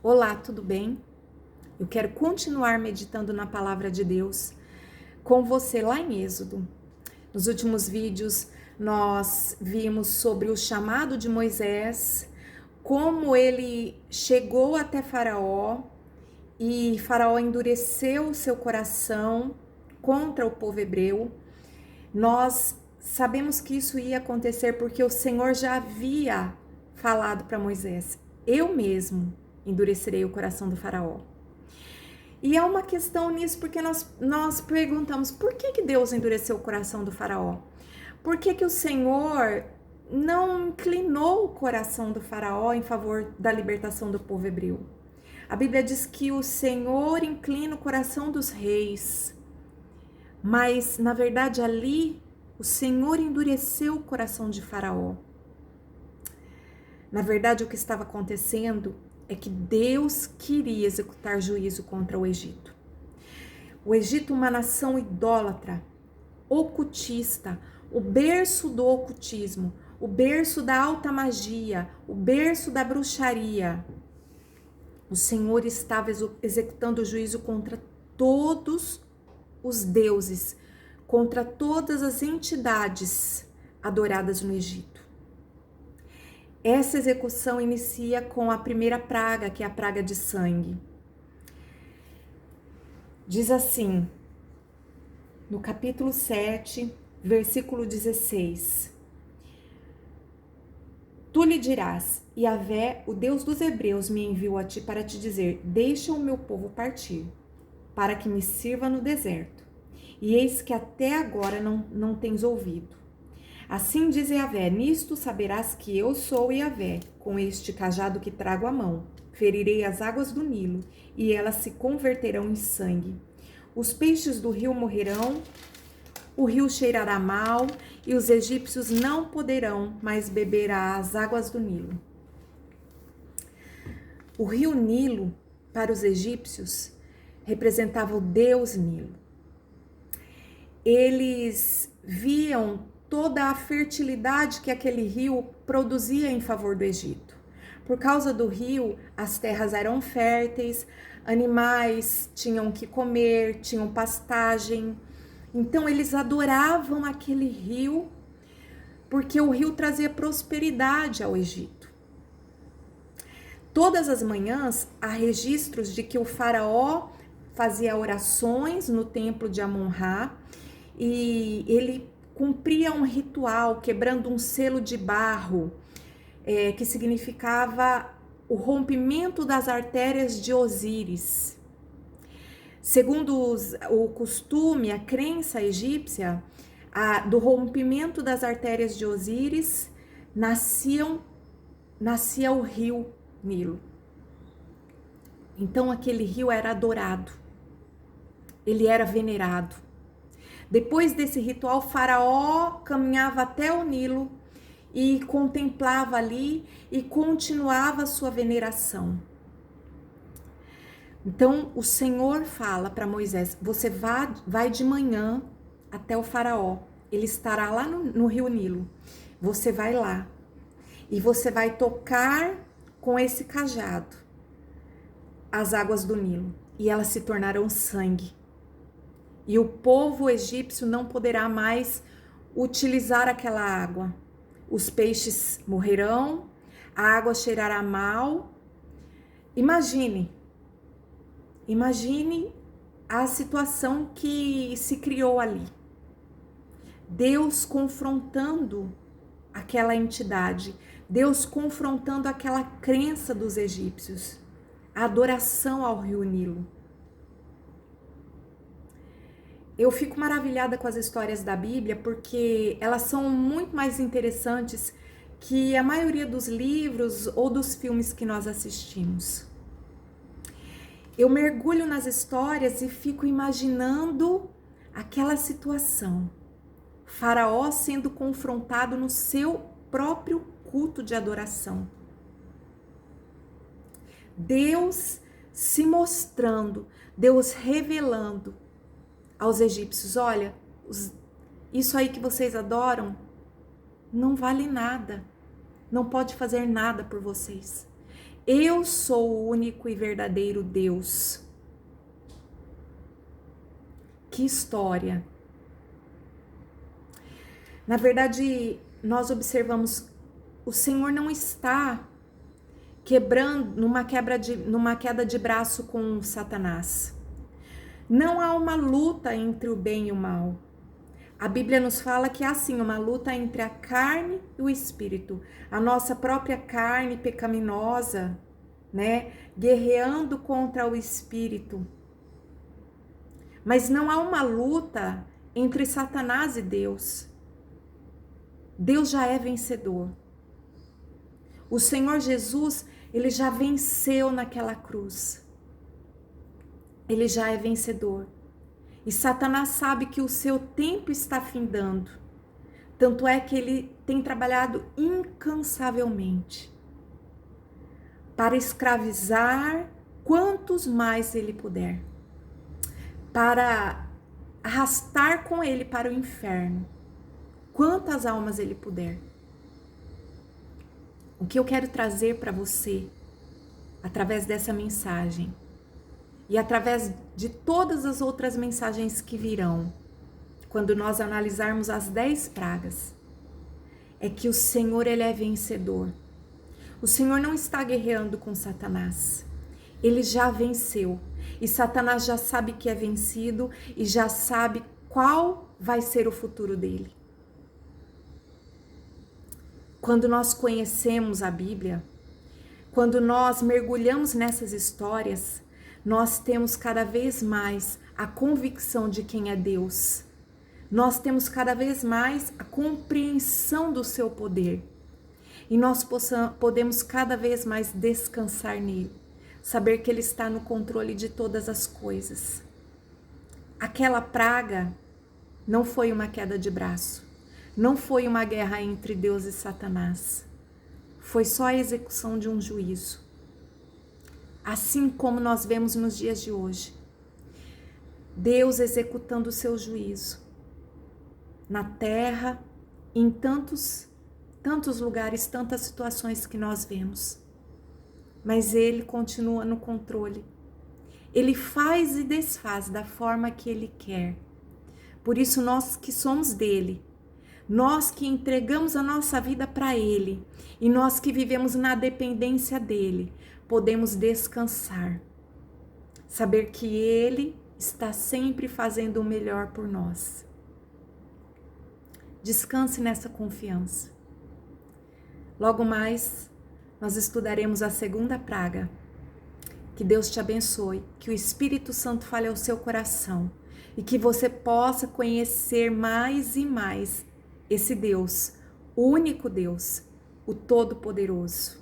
Olá, tudo bem? Eu quero continuar meditando na palavra de Deus com você lá em Êxodo. Nos últimos vídeos nós vimos sobre o chamado de Moisés, como ele chegou até Faraó e Faraó endureceu o seu coração contra o povo hebreu. Nós sabemos que isso ia acontecer porque o Senhor já havia falado para Moisés: eu mesmo endurecerei o coração do Faraó. E há uma questão nisso, porque nós perguntamos por que Deus endureceu o coração do Faraó? Por que o Senhor não inclinou o coração do Faraó em favor da libertação do povo hebreu? A Bíblia diz que o Senhor inclina o coração dos reis, mas na verdade ali o Senhor endureceu o coração de Faraó. Na verdade, o que estava acontecendo é que Deus queria executar juízo contra o Egito. O Egito, uma nação idólatra, ocultista, o berço do ocultismo, o berço da alta magia, o berço da bruxaria. O Senhor estava executando juízo contra todos os deuses, contra todas as entidades adoradas no Egito. Essa execução inicia com a primeira praga, que é a praga de sangue. Diz assim, no capítulo 7, versículo 16. Tu lhe dirás, Yahvé, o Deus dos hebreus, me enviou a ti para te dizer, deixa o meu povo partir, para que me sirva no deserto. E eis que até agora não tens ouvido. Assim diz Yahvé, nisto saberás que eu sou Yahvé, com este cajado que trago à mão. Ferirei as águas do Nilo, e elas se converterão em sangue. Os peixes do rio morrerão, o rio cheirará mal, e os egípcios não poderão mais beber as águas do Nilo. O rio Nilo, para os egípcios, representava o deus Nilo. Eles viam toda a fertilidade que aquele rio produzia em favor do Egito. Por causa do rio, as terras eram férteis, animais tinham que comer, tinham pastagem. Então eles adoravam aquele rio, porque o rio trazia prosperidade ao Egito. Todas as manhãs há registros de que o faraó fazia orações no templo de Amon-Ra e ele cumpria um ritual quebrando um selo de barro, que significava o rompimento das artérias de Osíris. Segundo o costume, a crença egípcia, do rompimento das artérias de Osíris, nascia o rio Nilo. Então aquele rio era adorado, ele era venerado. Depois desse ritual, Faraó caminhava até o Nilo e contemplava ali e continuava a sua veneração. Então, o Senhor fala para Moisés, você vai de manhã até o Faraó, ele estará lá no rio Nilo. Você vai lá e você vai tocar com esse cajado as águas do Nilo e elas se tornarão sangue. E o povo egípcio não poderá mais utilizar aquela água. Os peixes morrerão, a água cheirará mal. Imagine a situação que se criou ali. Deus confrontando aquela entidade, Deus confrontando aquela crença dos egípcios, a adoração ao rio Nilo. Eu fico maravilhada com as histórias da Bíblia porque elas são muito mais interessantes que a maioria dos livros ou dos filmes que nós assistimos. Eu mergulho nas histórias e fico imaginando aquela situação. Faraó sendo confrontado no seu próprio culto de adoração. Deus se mostrando, Deus revelando aos egípcios, olha, isso aí que vocês adoram não vale nada, não pode fazer nada por vocês. Eu sou o único e verdadeiro Deus. Que história! Na verdade, nós observamos, o Senhor não está quebrando, numa queda de braço com Satanás. Não há uma luta entre o bem e o mal. A Bíblia nos fala que há sim uma luta entre a carne e o espírito. A nossa própria carne pecaminosa, né, guerreando contra o espírito. Mas não há uma luta entre Satanás e Deus. Deus já é vencedor. O Senhor Jesus, ele já venceu naquela cruz. Ele já é vencedor. E Satanás sabe que o seu tempo está findando. Tanto é que ele tem trabalhado incansavelmente para escravizar quantos mais ele puder, para arrastar com ele para o inferno quantas almas ele puder. O que eu quero trazer para você, através dessa mensagem, e através de todas as outras mensagens que virão, quando nós analisarmos as 10 pragas, é que o Senhor, ele é vencedor. O Senhor não está guerreando com Satanás. Ele já venceu. E Satanás já sabe que é vencido e já sabe qual vai ser o futuro dele. Quando nós conhecemos a Bíblia, quando nós mergulhamos nessas histórias, nós temos cada vez mais a convicção de quem é Deus. Nós temos cada vez mais a compreensão do seu poder. E nós podemos cada vez mais descansar nele. Saber que ele está no controle de todas as coisas. Aquela praga não foi uma queda de braço. Não foi uma guerra entre Deus e Satanás. Foi só a execução de um juízo. Assim como nós vemos nos dias de hoje. Deus executando o seu juízo. Na terra, em tantos lugares, tantas situações que nós vemos. Mas ele continua no controle. Ele faz e desfaz da forma que ele quer. Por isso nós que somos dele, nós que entregamos a nossa vida para ele e nós que vivemos na dependência dele, podemos descansar. Saber que ele está sempre fazendo o melhor por nós. Descanse nessa confiança. Logo mais, nós estudaremos a segunda praga. Que Deus te abençoe, que o Espírito Santo fale ao seu coração e que você possa conhecer mais e mais esse Deus, o único Deus, o Todo-Poderoso.